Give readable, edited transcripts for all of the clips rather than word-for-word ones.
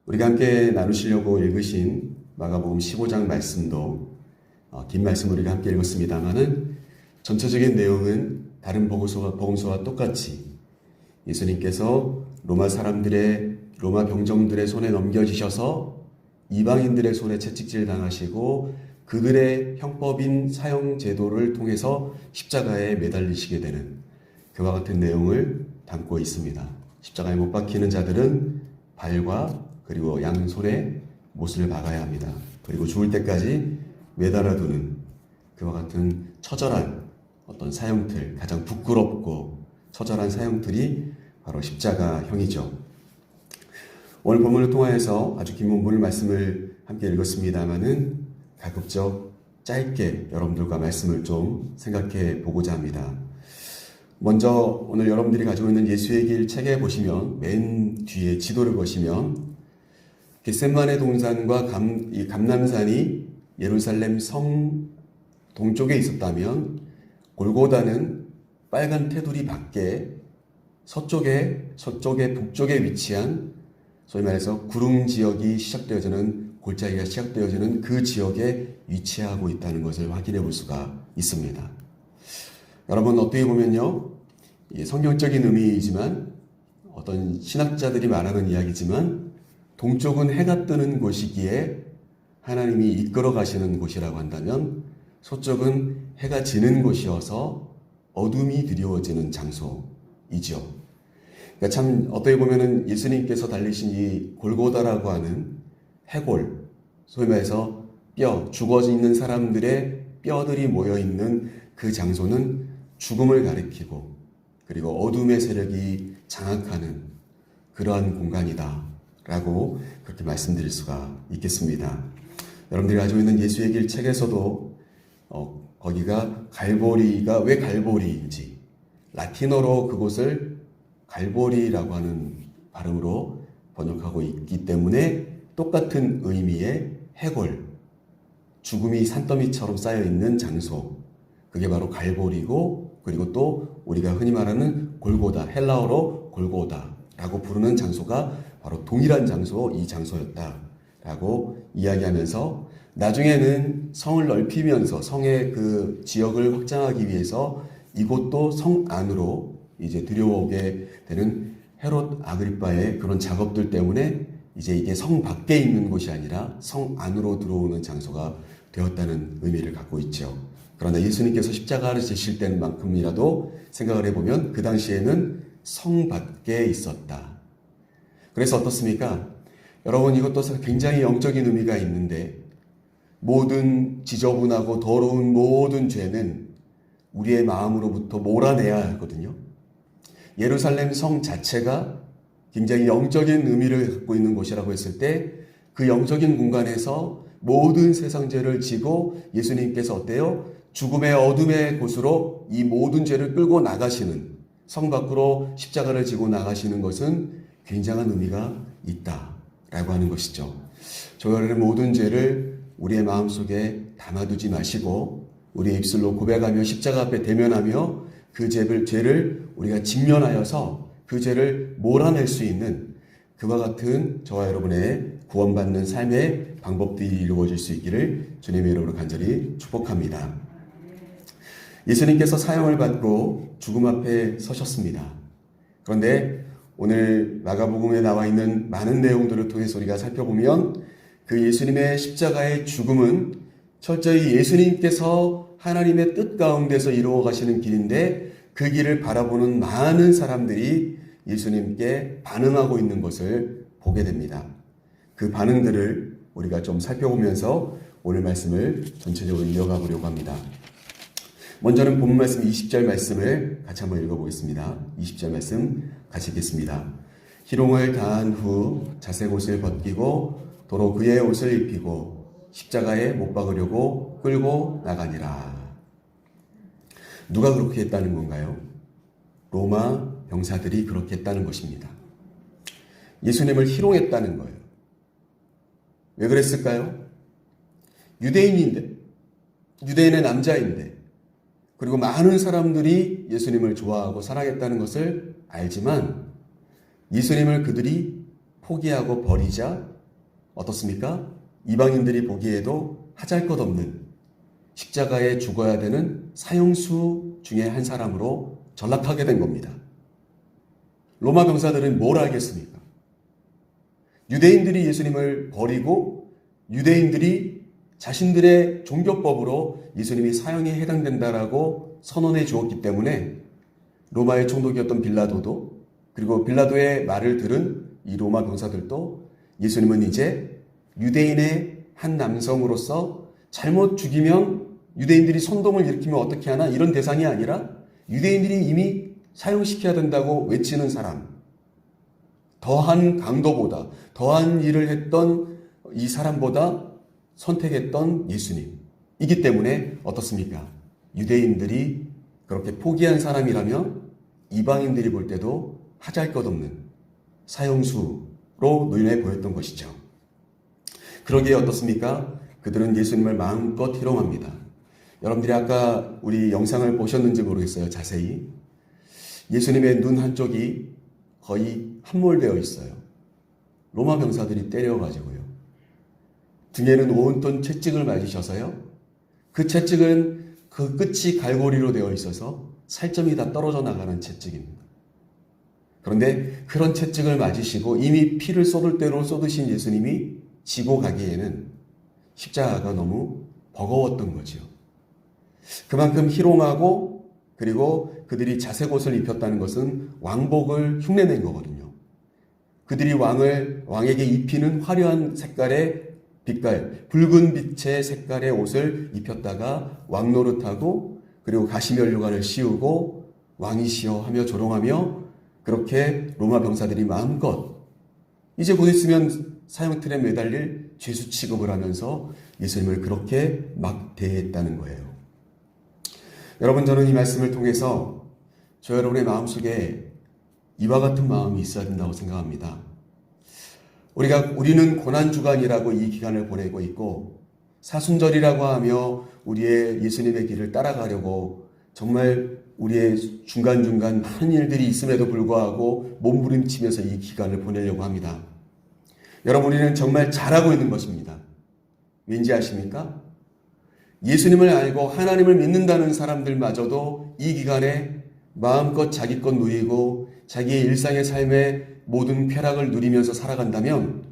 우리가 함께 나누시려고 읽으신 마가복음 15장 말씀도 긴 말씀 우리가 함께 읽었습니다만은 전체적인 내용은 다른 복음서와 똑같이 예수님께서 로마 병정들의 손에 넘겨지셔서 이방인들의 손에 채찍질 당하시고 그들의 형법인 사형 제도를 통해서 십자가에 매달리시게 되는 그와 같은 내용을 담고 있습니다. 십자가에 못 박히는 자들은 발과 그리고 양손에 못을 박아야 합니다. 그리고 죽을 때까지 매달아두는 그와 같은 처절한 어떤 사형틀, 가장 부끄럽고 처절한 사형틀이 바로 십자가형이죠. 오늘 본문을 통하여서 아주 긴 본문을 말씀을 함께 읽었습니다만은 가급적 짧게 여러분들과 말씀을 좀 생각해 보고자 합니다. 먼저 오늘 여러분들이 가지고 있는 예수의 길 책에 보시면 맨 뒤에 지도를 보시면 겟세마네 동산과 감람산이 예루살렘 성 동쪽에 있었다면 골고다는 빨간 테두리 밖에 서쪽에 북쪽에 위치한 소위 말해서 구릉 지역이 시작되어지는 골짜기가 시작되어지는 그 지역에 위치하고 있다는 것을 확인해 볼 수가 있습니다. 여러분 어떻게 보면요, 성경적인 의미이지만 어떤 신학자들이 말하는 이야기지만 동쪽은 해가 뜨는 곳이기에 하나님이 이끌어 가시는 곳이라고 한다면 서쪽은 해가 지는 곳이어서 어둠이 드리워지는 장소이죠. 그러니까 참 어떻게 보면은 예수님께서 달리신 이 골고다라고 하는 해골, 소위 말해서 죽어 있는 사람들의 뼈들이 모여 있는 그 장소는 죽음을 가리키고 그리고 어둠의 세력이 장악하는 그러한 공간이다 라고 그렇게 말씀드릴 수가 있겠습니다. 여러분들이 가지고 있는 예수의 길 책에서도 거기가 갈보리가 왜 갈보리인지 라틴어로 그곳을 갈보리라고 하는 발음으로 번역하고 있기 때문에 똑같은 의미의 해골, 죽음이 산더미처럼 쌓여있는 장소, 그게 바로 갈보리고 그리고 또 우리가 흔히 말하는 골고다, 헬라어로 골고다라고 부르는 장소가 바로 동일한 장소, 이 장소였다라고 이야기하면서 나중에는 성을 넓히면서 성의 그 지역을 확장하기 위해서 이곳도 성 안으로 이제 들여오게 되는 헤롯 아그리빠의 그런 작업들 때문에 이제 이게 성 밖에 있는 곳이 아니라 성 안으로 들어오는 장소가 되었다는 의미를 갖고 있죠. 그러나 예수님께서 십자가를 지실 때만큼이라도 생각을 해보면 그 당시에는 성 밖에 있었다. 그래서 어떻습니까? 여러분 이것도 굉장히 영적인 의미가 있는데 모든 지저분하고 더러운 모든 죄는 우리의 마음으로부터 몰아내야 하거든요. 예루살렘 성 자체가 굉장히 영적인 의미를 갖고 있는 곳이라고 했을 때 그 영적인 공간에서 모든 세상 죄를 지고 예수님께서 어때요? 죽음의 어둠의 곳으로 이 모든 죄를 끌고 나가시는 성 밖으로 십자가를 지고 나가시는 것은 굉장한 의미가 있다라고 하는 것이죠. 저희의 모든 죄를 우리의 마음속에 담아두지 마시고 우리의 입술로 고백하며 십자가 앞에 대면하며 그 죄를 우리가 직면하여서 그 죄를 몰아낼 수 있는 그와 같은 저와 여러분의 구원받는 삶의 방법들이 이루어질 수 있기를 주님의 이름으로 간절히 축복합니다. 예수님께서 사형을 받고 죽음 앞에 서셨습니다. 그런데 오늘 마가복음에 나와 있는 많은 내용들을 통해서 우리가 살펴보면 그 예수님의 십자가의 죽음은 철저히 예수님께서 하나님의 뜻 가운데서 이루어 가시는 길인데 그 길을 바라보는 많은 사람들이 예수님께 반응하고 있는 것을 보게 됩니다. 그 반응들을 우리가 좀 살펴보면서 오늘 말씀을 전체적으로 이어가 보려고 합니다. 먼저는 본문 말씀 20절 말씀을 같이 한번 읽어보겠습니다. 20절 말씀 같이 읽겠습니다. 희롱을 다한 후 자색 옷을 벗기고 도로 그의 옷을 입히고 십자가에 못 박으려고 끌고 나가니라. 누가 그렇게 했다는 건가요? 로마 병사들이 그렇게 했다는 것입니다. 예수님을 희롱했다는 거예요. 왜 그랬을까요? 유대인인데, 유대인의 남자인데, 그리고 많은 사람들이 예수님을 좋아하고 사랑했다는 것을 알지만 예수님을 그들이 포기하고 버리자 어떻습니까? 이방인들이 보기에도 하잘것없는 십자가에 죽어야 되는 사형수 중에 한 사람으로 전락하게 된 겁니다. 로마 병사들은 뭘 알겠습니까? 유대인들이 예수님을 버리고 유대인들이 자신들의 종교법으로 예수님이 사형에 해당된다라고 선언해 주었기 때문에 로마의 총독이었던 빌라도도 그리고 빌라도의 말을 들은 이 로마 병사들도 예수님은 이제 유대인의 한 남성으로서 잘못 죽이면 유대인들이 선동을 일으키면 어떻게 하나 이런 대상이 아니라 유대인들이 이미 사형시켜야 된다고 외치는 사람, 더한 강도보다 더한 일을 했던 이 사람보다 선택했던 예수님이기 때문에 어떻습니까? 유대인들이 그렇게 포기한 사람이라면 이방인들이 볼 때도 하잘것없는 사형수로 눈에 보였던 것이죠. 그러기에 어떻습니까? 그들은 예수님을 마음껏 희롱합니다. 여러분들이 아까 우리 영상을 보셨는지 모르겠어요. 자세히. 예수님의 눈 한쪽이 거의 함몰되어 있어요. 로마 병사들이 때려가지고요. 등에는 온통 채찍을 맞으셔서요. 그 채찍은 그 끝이 갈고리로 되어 있어서 살점이 다 떨어져 나가는 채찍입니다. 그런데 그런 채찍을 맞으시고 이미 피를 쏟을 대로 쏟으신 예수님이 지고 가기에는 십자가가 너무 버거웠던 거죠. 그만큼 희롱하고 그리고 그들이 자색옷을 입혔다는 것은 왕복을 흉내낸 거거든요. 그들이 왕에게 입히는 화려한 색깔의 빛깔, 붉은 빛의 색깔의 옷을 입혔다가 왕 노릇하고 그리고 가시면류관을 씌우고 왕이시여 하며 조롱하며 그렇게 로마 병사들이 마음껏 이제 곧 있으면 사형틀에 매달릴 죄수 취급을 하면서 예수님을 그렇게 막 대했다는 거예요. 여러분, 저는 이 말씀을 통해서 저 여러분의 마음속에 이와 같은 마음이 있어야 된다고 생각합니다. 우리는 고난주간이라고 이 기간을 보내고 있고 사순절이라고 하며 우리의 예수님의 길을 따라가려고 정말 우리의 중간중간 많은 일들이 있음에도 불구하고 몸부림치면서 이 기간을 보내려고 합니다. 여러분, 우리는 정말 잘하고 있는 것입니다. 왠지 아십니까? 예수님을 알고 하나님을 믿는다는 사람들마저도 이 기간에 마음껏 자기 것 누리고 자기의 일상의 삶의 모든 쾌락을 누리면서 살아간다면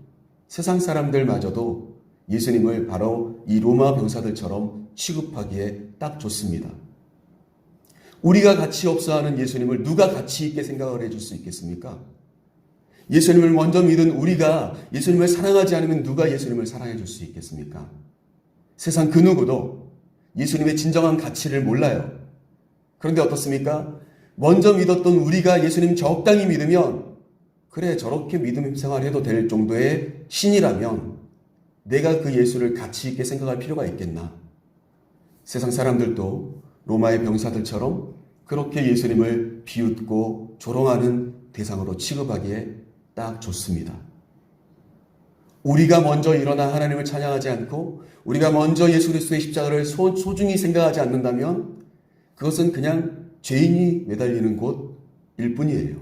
세상 사람들마저도 예수님을 바로 이 로마 병사들처럼 취급하기에 딱 좋습니다. 우리가 가치 없어하는 예수님을 누가 가치 있게 생각을 해줄 수 있겠습니까? 예수님을 먼저 믿은 우리가 예수님을 사랑하지 않으면 누가 예수님을 사랑해 줄 수 있겠습니까? 세상 그 누구도 예수님의 진정한 가치를 몰라요. 그런데 어떻습니까? 먼저 믿었던 우리가 예수님 적당히 믿으면 그래, 저렇게 믿음 생활해도 될 정도의 신이라면 내가 그 예수를 가치 있게 생각할 필요가 있겠나? 세상 사람들도 로마의 병사들처럼 그렇게 예수님을 비웃고 조롱하는 대상으로 취급하기에 딱 좋습니다. 우리가 먼저 일어나 하나님을 찬양하지 않고 우리가 먼저 예수 그리스도의 십자가를 소중히 생각하지 않는다면 그것은 그냥 죄인이 매달리는 곳일 뿐이에요.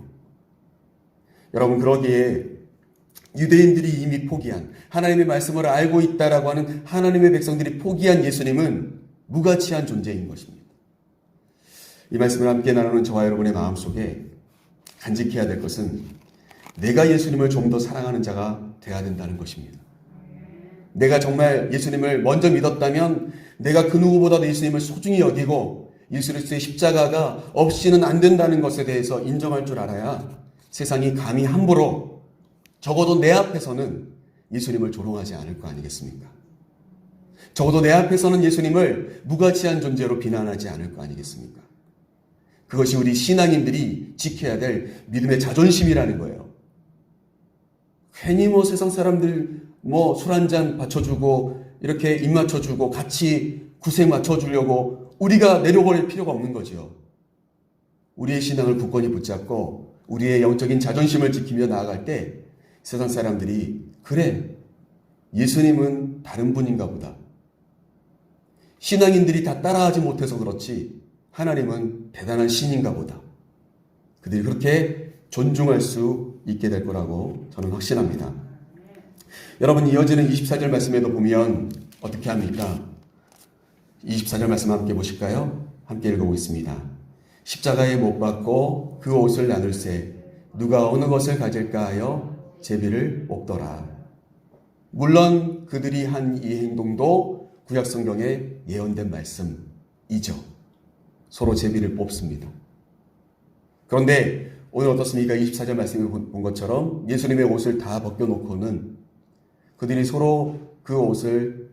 여러분, 그러기에 유대인들이 이미 포기한 하나님의 말씀을 알고 있다라고 하는 하나님의 백성들이 포기한 예수님은 무가치한 존재인 것입니다. 이 말씀을 함께 나누는 저와 여러분의 마음속에 간직해야 될 것은 내가 예수님을 좀 더 사랑하는 자가 되어야 된다는 것입니다. 내가 정말 예수님을 먼저 믿었다면 내가 그 누구보다도 예수님을 소중히 여기고 예수 그리스도의 십자가가 없이는 안 된다는 것에 대해서 인정할 줄 알아야 세상이 감히 함부로 적어도 내 앞에서는 예수님을 조롱하지 않을 거 아니겠습니까? 적어도 내 앞에서는 예수님을 무가치한 존재로 비난하지 않을 거 아니겠습니까? 그것이 우리 신앙인들이 지켜야 될 믿음의 자존심이라는 거예요. 괜히 세상 사람들 술 한잔 받쳐주고 이렇게 입 맞춰주고 같이 구색 맞춰주려고 우리가 내려버릴 필요가 없는 거죠. 우리의 신앙을 굳건히 붙잡고 우리의 영적인 자존심을 지키며 나아갈 때 세상 사람들이 그래, 예수님은 다른 분인가 보다. 신앙인들이 다 따라하지 못해서 그렇지 하나님은 대단한 신인가 보다. 그들이 그렇게 존중할 수 있게 될 거라고 저는 확신합니다. 여러분, 이어지는 24절 말씀에도 보면 어떻게 합니까? 24절 말씀 함께 보실까요? 함께 읽어보겠습니다. 십자가에 못 박고 그 옷을 나눌세 누가 어느 것을 가질까 하여 제비를 뽑더라. 물론 그들이 한 이 행동도 구약 성경에 예언된 말씀이죠. 서로 제비를 뽑습니다. 그런데 오늘 어떻습니까? 24절 말씀을 본 것처럼 예수님의 옷을 다 벗겨놓고는 그들이 서로 그 옷을,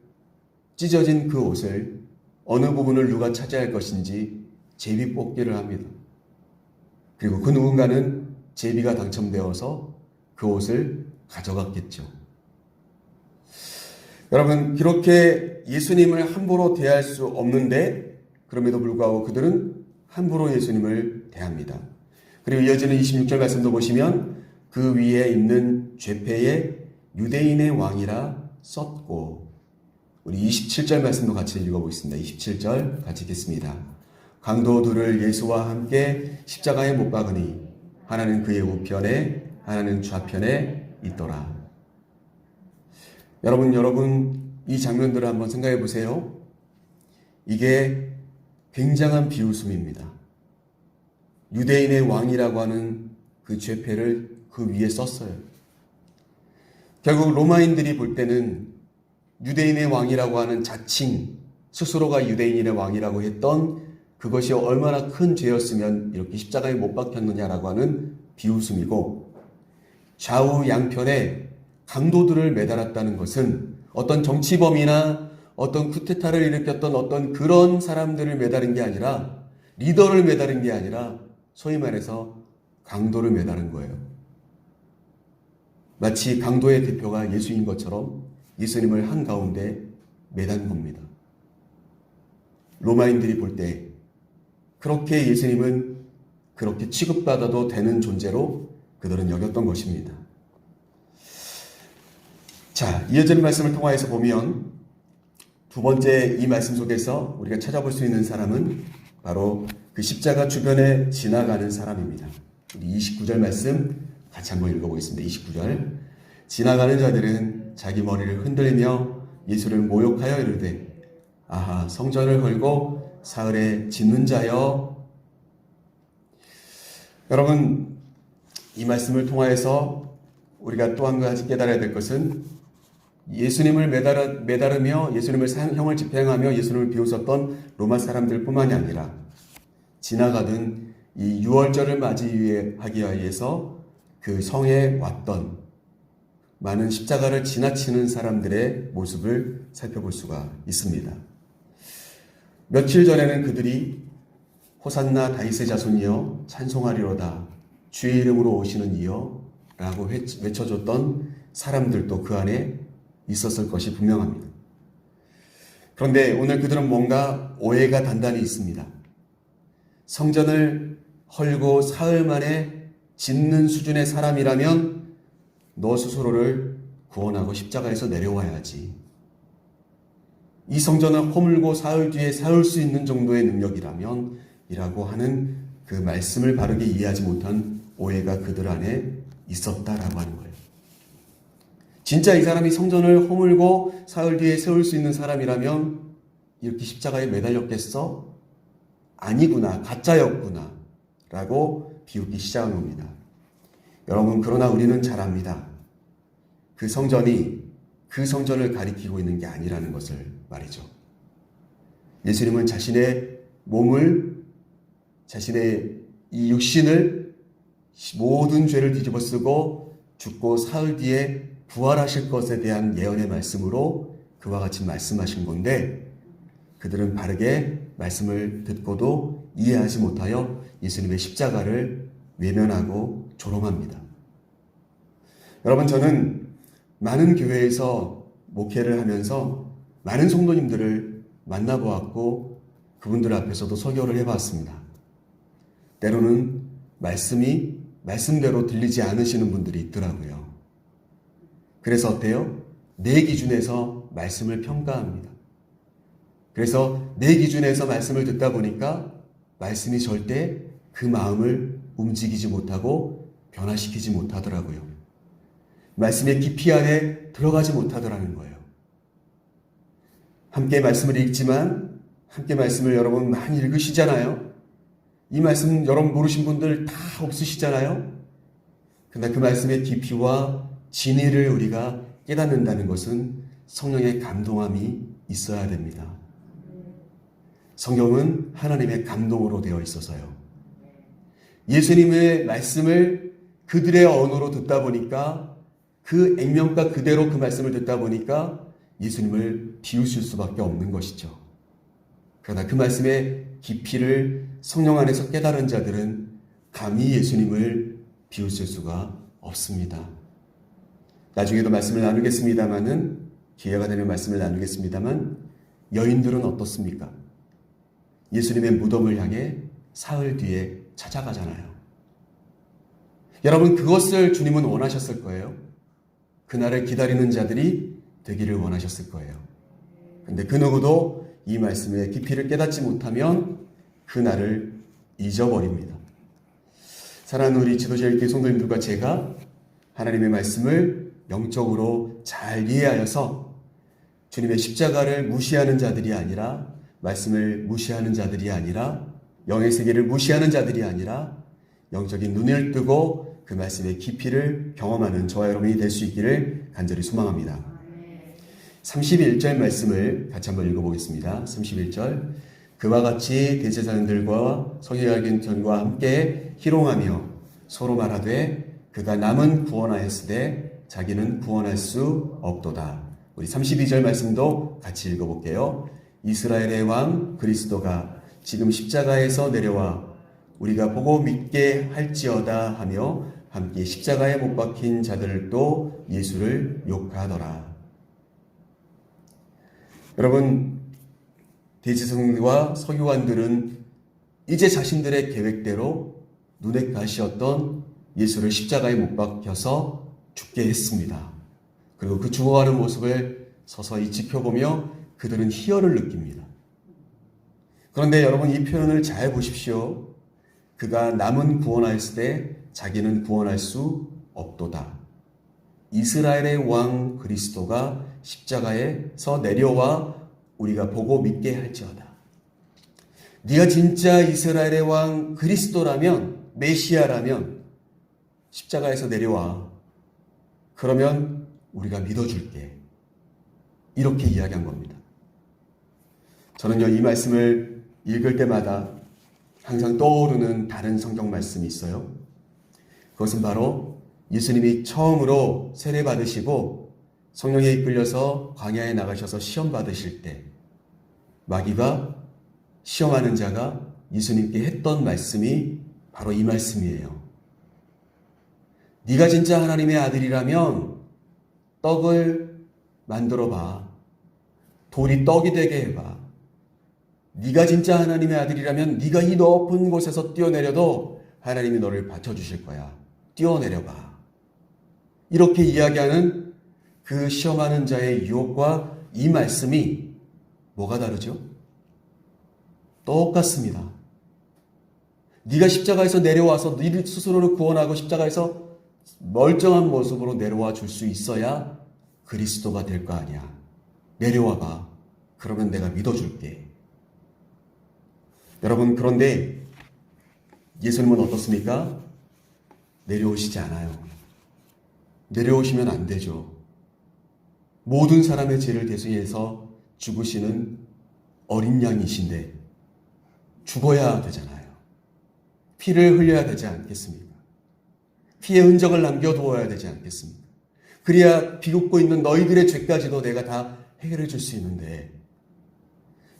찢어진 그 옷을 어느 부분을 누가 차지할 것인지 제비 뽑기를 합니다. 그리고 그 누군가는 제비가 당첨되어서 그 옷을 가져갔겠죠. 여러분, 그렇게 예수님을 함부로 대할 수 없는데 그럼에도 불구하고 그들은 함부로 예수님을 대합니다. 그리고 이어지는 26절 말씀도 보시면 그 위에 있는 죄패에 유대인의 왕이라 썼고, 우리 27절 말씀도 같이 읽어보겠습니다. 27절 같이 읽겠습니다. 강도 둘을 예수와 함께 십자가에 못 박으니 하나는 그의 우편에 하나는 좌편에 있더라. 여러분 이 장면들을 한번 생각해 보세요. 이게 굉장한 비웃음입니다. 유대인의 왕이라고 하는 그 죄패를 그 위에 썼어요. 결국 로마인들이 볼 때는 유대인의 왕이라고 하는 자칭 스스로가 유대인의 왕이라고 했던 그것이 얼마나 큰 죄였으면 이렇게 십자가에 못 박혔느냐라고 하는 비웃음이고, 좌우 양편에 강도들을 매달았다는 것은 어떤 정치범이나 어떤 쿠데타를 일으켰던 어떤 그런 사람들을 매달은 게 아니라, 리더를 매달은 게 아니라 소위 말해서 강도를 매달은 거예요. 마치 강도의 대표가 예수인 것처럼 예수님을 한가운데 매단 겁니다. 로마인들이 볼 때 그렇게 예수님은 그렇게 취급받아도 되는 존재로 그들은 여겼던 것입니다. 자, 이어지는 말씀을 통하여서 보면 두 번째 이 말씀 속에서 우리가 찾아볼 수 있는 사람은 바로 그 십자가 주변에 지나가는 사람입니다. 우리 29절 말씀 같이 한번 읽어보겠습니다. 29절. 지나가는 자들은 자기 머리를 흔들며 예수를 모욕하여 이르되 아하, 성전을 헐고 사흘에 짓는 자여. 여러분, 이 말씀을 통하여서 우리가 또 한 가지 깨달아야 될 것은 예수님을 매다르며 예수님을 형을 집행하며 예수님을 비웃었던 로마 사람들 뿐만이 아니라 지나가던 이 유월절을 맞이하기 위해서 그 성에 왔던 많은 십자가를 지나치는 사람들의 모습을 살펴볼 수가 있습니다. 며칠 전에는 그들이 호산나 다윗의 자손이여 찬송하리로다 주의 이름으로 오시는 이여 라고 외쳐줬던 사람들도 그 안에 있었을 것이 분명합니다. 그런데 오늘 그들은 뭔가 오해가 단단히 있습니다. 성전을 헐고 사흘 만에 짓는 수준의 사람이라면 너 스스로를 구원하고 십자가에서 내려와야지. 이 성전을 허물고 사흘 뒤에 세울 수 있는 정도의 능력이라면 이라고 하는 그 말씀을 바르게 이해하지 못한 오해가 그들 안에 있었다라고 하는 거예요. 진짜 이 사람이 성전을 허물고 사흘 뒤에 세울 수 있는 사람이라면 이렇게 십자가에 매달렸겠어? 아니구나, 가짜였구나 라고 비웃기 시작한 겁니다. 여러분, 그러나 우리는 잘 압니다. 그 성전이 그 성전을 가리키고 있는 게 아니라는 것을 말이죠. 예수님은 자신의 몸을, 자신의 이 육신을 모든 죄를 뒤집어 쓰고 죽고 사흘 뒤에 부활하실 것에 대한 예언의 말씀으로 그와 같이 말씀하신 건데, 그들은 바르게 말씀을 듣고도 이해하지 못하여 예수님의 십자가를 외면하고 조롱합니다. 여러분, 저는 많은 교회에서 목회를 하면서 많은 성도님들을 만나보았고 그분들 앞에서도 설교를 해봤습니다. 때로는 말씀이 말씀대로 들리지 않으시는 분들이 있더라고요. 그래서 어때요? 내 기준에서 말씀을 평가합니다. 그래서 내 기준에서 말씀을 듣다 보니까 말씀이 절대 그 마음을 움직이지 못하고 변화시키지 못하더라고요. 말씀의 깊이 안에 들어가지 못하더라는 거예요. 함께 말씀을 읽지만 함께 말씀을 여러분 많이 읽으시잖아요. 이 말씀 여러분 모르신 분들 다 없으시잖아요. 그러나 그 말씀의 깊이와 진리를 우리가 깨닫는다는 것은 성령의 감동함이 있어야 됩니다. 성경은 하나님의 감동으로 되어 있어서요. 예수님의 말씀을 그들의 언어로 듣다 보니까 그 액면가 그대로 그 말씀을 듣다 보니까 예수님을 비웃을 수밖에 없는 것이죠. 그러나 그 말씀의 깊이를 성령 안에서 깨달은 자들은 감히 예수님을 비웃을 수가 없습니다. 나중에도 말씀을 나누겠습니다만은 기회가 되면 말씀을 나누겠습니다만 여인들은 어떻습니까? 예수님의 무덤을 향해 사흘 뒤에 찾아가잖아요. 여러분 그것을 주님은 원하셨을 거예요. 그날을 기다리는 자들이 되기를 원하셨을 거예요. 그런데 그 누구도 이 말씀의 깊이를 깨닫지 못하면 그날을 잊어버립니다. 사랑하는 우리 지도자 일개 성도님들과 제가 하나님의 말씀을 영적으로 잘 이해하여서 주님의 십자가를 무시하는 자들이 아니라 말씀을 무시하는 자들이 아니라 영의 세계를 무시하는 자들이 아니라 영적인 눈을 뜨고 그 말씀의 깊이를 경험하는 저와 여러분이 될 수 있기를 간절히 소망합니다. 31절 말씀을 같이 한번 읽어보겠습니다. 31절 그와 같이 대제사장들과 서기관들과 함께 희롱하며 서로 말하되 그가 남은 구원하였으되 자기는 구원할 수 없도다. 우리 32절 말씀도 같이 읽어볼게요. 이스라엘의 왕 그리스도가 지금 십자가에서 내려와 우리가 보고 믿게 할지어다 하며 함께 십자가에 못 박힌 자들도 예수를 욕하더라. 여러분 대제사장과 서기관들은 이제 자신들의 계획대로 눈에 가시였던 예수를 십자가에 못 박혀서 죽게 했습니다. 그리고 그 죽어가는 모습을 서서히 지켜보며 그들은 희열을 느낍니다. 그런데 여러분 이 표현을 잘 보십시오. 그가 남은 구원하였을 때 자기는 구원할 수 없도다. 이스라엘의 왕 그리스도가 십자가에서 내려와 우리가 보고 믿게 할지어다. 네가 진짜 이스라엘의 왕 그리스도라면 메시아라면 십자가에서 내려와. 그러면 우리가 믿어줄게. 이렇게 이야기한 겁니다. 저는요 이 말씀을 읽을 때마다 항상 떠오르는 다른 성경 말씀이 있어요. 그것은 바로 예수님이 처음으로 세례 받으시고 성령에 이끌려서 광야에 나가셔서 시험 받으실 때 마귀가 시험하는 자가 예수님께 했던 말씀이 바로 이 말씀이에요. 네가 진짜 하나님의 아들이라면 떡을 만들어 봐. 돌이 떡이 되게 해봐. 네가 진짜 하나님의 아들이라면 네가 이 높은 곳에서 뛰어내려도 하나님이 너를 받쳐주실 거야. 뛰어내려봐. 이렇게 이야기하는 그 시험하는 자의 유혹과 이 말씀이 뭐가 다르죠? 똑같습니다. 네가 십자가에서 내려와서 네 스스로를 구원하고 십자가에서 멀쩡한 모습으로 내려와 줄 수 있어야 그리스도가 될 거 아니야. 내려와 봐. 그러면 내가 믿어줄게. 여러분 그런데 예수님은 어떻습니까? 내려오시지 않아요. 내려오시면 안 되죠. 모든 사람의 죄를 대신해서 죽으시는 어린 양이신데 죽어야 되잖아요. 피를 흘려야 되지 않겠습니까? 피의 흔적을 남겨두어야 되지 않겠습니까? 그래야 비웃고 있는 너희들의 죄까지도 내가 다 해결해 줄 수 있는데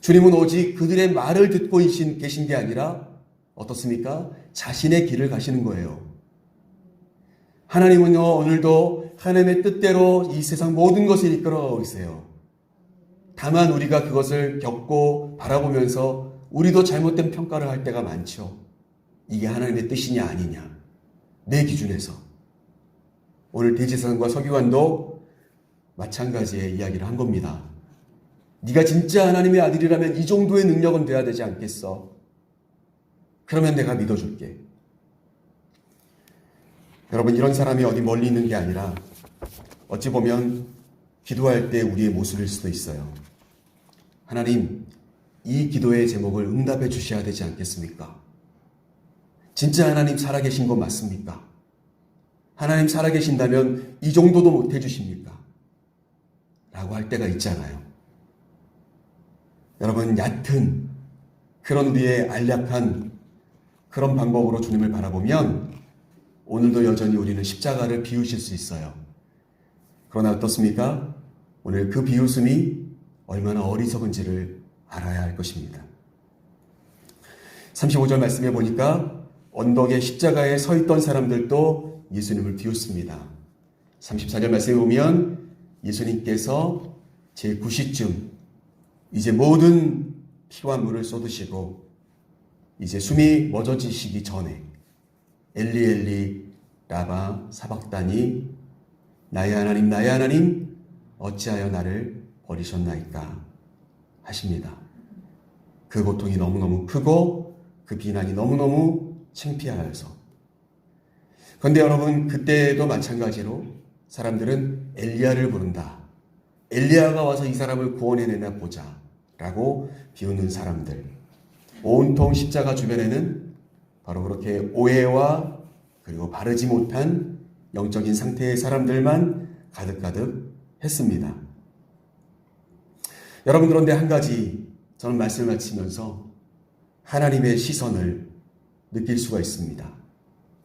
주님은 오직 그들의 말을 듣고 계신 게 아니라 어떻습니까? 자신의 길을 가시는 거예요. 하나님은요 오늘도 하나님의 뜻대로 이 세상 모든 것을 이끌어 계세요. 다만 우리가 그것을 겪고 바라보면서 우리도 잘못된 평가를 할 때가 많죠. 이게 하나님의 뜻이냐 아니냐 내 기준에서. 오늘 대제사장과 서기관도 마찬가지의 이야기를 한 겁니다. 네가 진짜 하나님의 아들이라면 이 정도의 능력은 돼야 되지 않겠어? 그러면 내가 믿어줄게. 여러분, 이런 사람이 어디 멀리 있는 게 아니라 어찌 보면 기도할 때 우리의 모습일 수도 있어요. 하나님, 이 기도의 제목을 응답해 주셔야 되지 않겠습니까? 진짜 하나님 살아계신 거 맞습니까? 하나님 살아계신다면 이 정도도 못 해주십니까? 라고 할 때가 있잖아요. 여러분, 얕은 그런 우리의 안락한 그런 방법으로 주님을 바라보면 오늘도 여전히 우리는 십자가를 비우실 수 있어요. 그러나 어떻습니까? 오늘 그 비웃음이 얼마나 어리석은지를 알아야 할 것입니다. 35절 말씀에 보니까 언덕에 십자가에 서 있던 사람들도 예수님을 비웃습니다. 34절 말씀에 보면 예수님께서 제9시쯤 이제 모든 피와 물을 쏟으시고 이제 숨이 멎어지시기 전에 엘리 엘리 라마 사박다니 나의 하나님 어찌하여 나를 버리셨나이까 하십니다. 그 고통이 너무너무 크고 그 비난이 너무너무 창피하여서. 그런데 여러분, 그때도 마찬가지로 사람들은 엘리야를 부른다. 엘리야가 와서 이 사람을 구원해내나 보자 라고 비웃는 사람들. 온통 십자가 주변에는 바로 그렇게 오해와 그리고 바르지 못한 영적인 상태의 사람들만 가득가득 했습니다. 여러분, 그런데 한 가지 저는 말씀을 마치면서 하나님의 시선을 느낄 수가 있습니다.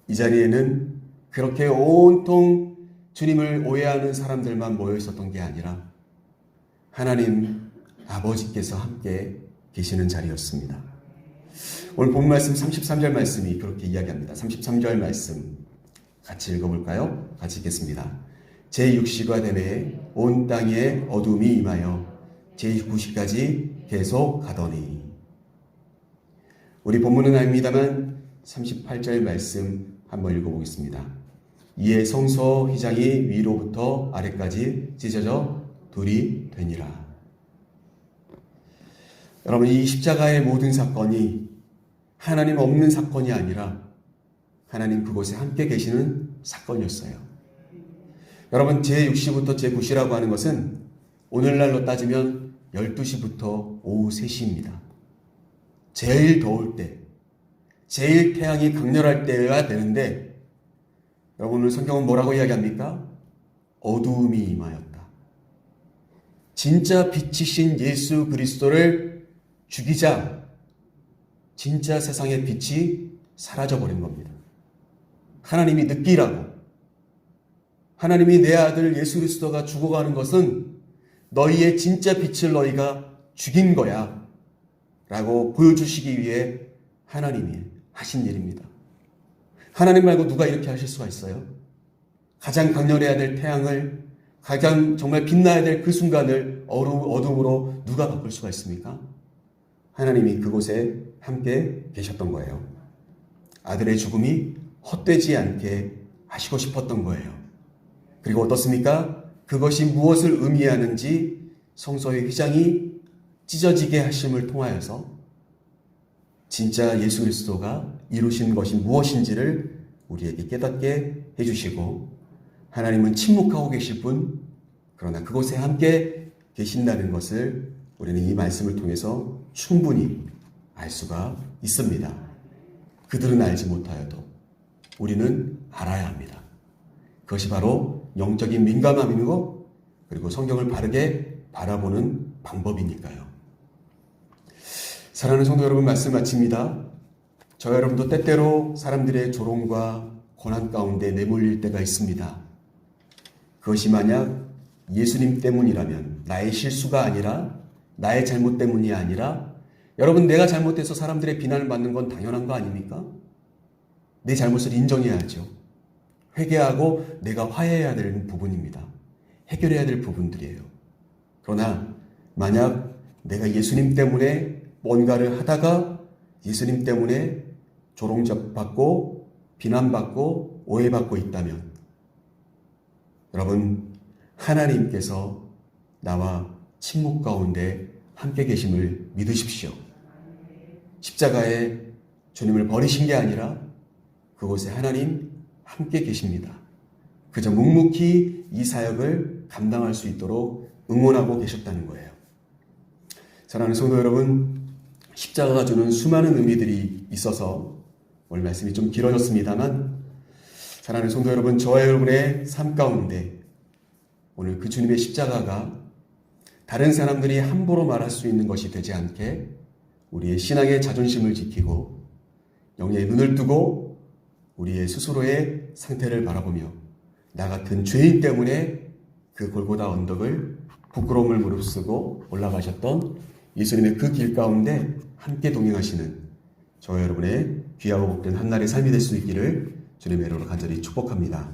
이 자리에는 그렇게 온통 주님을 오해하는 사람들만 모여 있었던 게 아니라 하나님 아버지께서 함께 계시는 자리였습니다. 오늘 본 말씀 33절 말씀이 그렇게 이야기합니다. 33절 말씀 같이 읽어볼까요? 같이 읽겠습니다. 제6시가 되매 온 땅에 어둠이 임하여 제9시까지 계속 가더니. 우리 본문은 아닙니다만 38절 말씀 한번 읽어보겠습니다. 이에 성소 휘장이 위로부터 아래까지 찢어져 둘이 되니라. 여러분, 이 십자가의 모든 사건이 하나님 없는 사건이 아니라 하나님 그곳에 함께 계시는 사건이었어요. 여러분, 제6시부터 제9시라고 하는 것은 오늘날로 따지면 12시부터 오후 3시입니다. 제일 더울 때, 제일 태양이 강렬할 때여야 되는데 여러분, 오늘 성경은 뭐라고 이야기합니까? 어두움이 임하였다. 진짜 빛이신 예수 그리스도를 죽이자 진짜 세상의 빛이 사라져버린 겁니다. 하나님이 느끼라고, 하나님이 내 아들 예수 그리스도가 죽어가는 것은 너희의 진짜 빛을 너희가 죽인 거야 라고 보여주시기 위해 하나님이 하신 일입니다. 하나님 말고 누가 이렇게 하실 수가 있어요? 가장 강렬해야 될 태양을, 가장 정말 빛나야 될 그 순간을 어둠으로 누가 바꿀 수가 있습니까? 하나님이 그곳에 함께 계셨던 거예요. 아들의 죽음이 헛되지 않게 하시고 싶었던 거예요. 그리고 어떻습니까? 그것이 무엇을 의미하는지 성소의 휘장이 찢어지게 하심을 통하여서 진짜 예수 그리스도가 이루신 것이 무엇인지를 우리에게 깨닫게 해주시고, 하나님은 침묵하고 계실 뿐, 그러나 그곳에 함께 계신다는 것을 우리는 이 말씀을 통해서 충분히 알 수가 있습니다. 그들은 알지 못하여도 우리는 알아야 합니다. 그것이 바로 영적인 민감함이고, 그리고 성경을 바르게 바라보는 방법이니까요. 사랑하는 성도 여러분, 말씀 마칩니다. 저 여러분도 때때로 사람들의 조롱과 고난 가운데 내몰릴 때가 있습니다. 그것이 만약 예수님 때문이라면, 나의 실수가 아니라, 나의 잘못 때문이 아니라, 여러분, 내가 잘못해서 사람들의 비난을 받는 건 당연한 거 아닙니까? 내 잘못을 인정해야죠. 회개하고 내가 화해해야 되는 부분입니다. 해결해야 될 부분들이에요. 그러나 만약 내가 예수님 때문에 뭔가를 하다가 예수님 때문에 조롱받고 비난받고 오해받고 있다면, 여러분, 하나님께서 나와 침묵 가운데 함께 계심을 믿으십시오. 십자가에 주님을 버리신 게 아니라 그곳에 하나님 함께 계십니다. 그저 묵묵히 이 사역을 감당할 수 있도록 응원하고 계셨다는 거예요. 사랑하는 성도 여러분, 십자가가 주는 수많은 의미들이 있어서 오늘 말씀이 좀 길어졌습니다만, 사랑하는 성도 여러분, 저와 여러분의 삶 가운데 오늘 그 주님의 십자가가 다른 사람들이 함부로 말할 수 있는 것이 되지 않게 우리의 신앙의 자존심을 지키고 영의 눈을 뜨고 우리의 스스로의 상태를 바라보며 나 같은 죄인 때문에 그 골고다 언덕을 부끄러움을 무릅쓰고 올라가셨던 예수님의 그 길 가운데 함께 동행하시는 저와 여러분의 귀하고 복된 한날의 삶이 될 수 있기를 주님의 이름으로 간절히 축복합니다.